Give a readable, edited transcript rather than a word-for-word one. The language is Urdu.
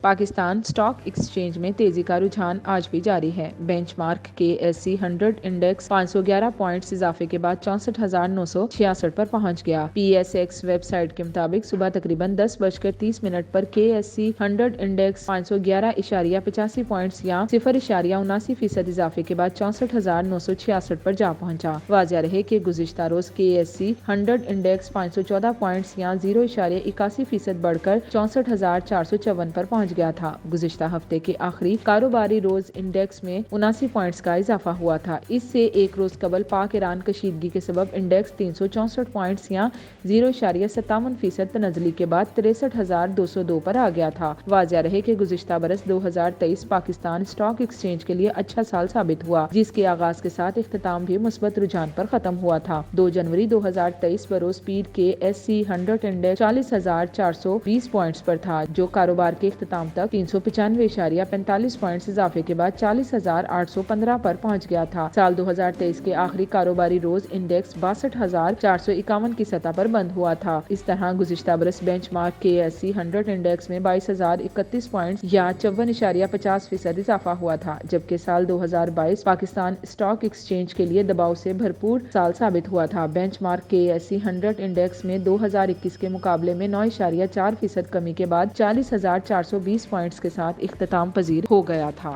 پاکستان اسٹاک ایکسچینج میں تیزی کا رجحان آج بھی جاری ہے۔ Bench mark KSE 100 index 511 points اضافے کے بعد 64,966 پر پہنچ گیا۔ PSX ویب سائٹ کے مطابق صبح تقریباً 10:30 پر KSE 100 انڈیکس 511.85 پوائنٹس یا 0.79% اضافے کے بعد 64,966 پر جا پہنچا۔ واضح رہے کہ گزشتہ روز KSE 100 انڈیکس 514 پوائنٹس یا 0.81% بڑھ کر 64,454 پر پہنچ گیا تھا۔ گزشتہ ہفتے کے آخری کاروباری روز انڈیکس میں 79 پوائنٹس کا اضافہ ہوا تھا۔ اس سے ایک روز قبل پاک ایران کشیدگی کے سبب انڈیکس 364 پوائنٹس یا 0.57% تنزلی کے بعد 63,202 پر آ گیا تھا۔ واضح رہے کہ گزشتہ برس 2023 پاکستان اسٹاک ایکسچینج کے لیے اچھا سال ثابت ہوا، جس کے آغاز کے ساتھ اختتام بھی مثبت رجحان پر ختم ہوا تھا۔ 2 جنوری 2023 بروز پیر KSE 100 انڈیکس 40,420 پوائنٹس پر تھا، جو کاروبار کے اختتام تک 395.45 پوائنٹس اضافے کے بعد 40,815 پر پہنچ گیا تھا۔ سال 2023 کے آخری کاروباری روز انڈیکس 62,451 کی سطح پر بند ہوا تھا۔ اس طرح گزشتہ برس بینچ مارک KSE 100 انڈیکس میں 22,031 پوائنٹس یا 54.50% اضافہ ہوا تھا، جبکہ سال 2022 پاکستان اسٹاک ایکسچینج کے لیے دباؤ سے بھرپور سال ثابت ہوا تھا۔ بینچ مارک KSE 100 انڈیکس میں 2021 کے مقابلے میں 9.4% کمی کے بعد 40,420 پوائنٹس کے ساتھ اختتام پذیر ہو گیا تھا۔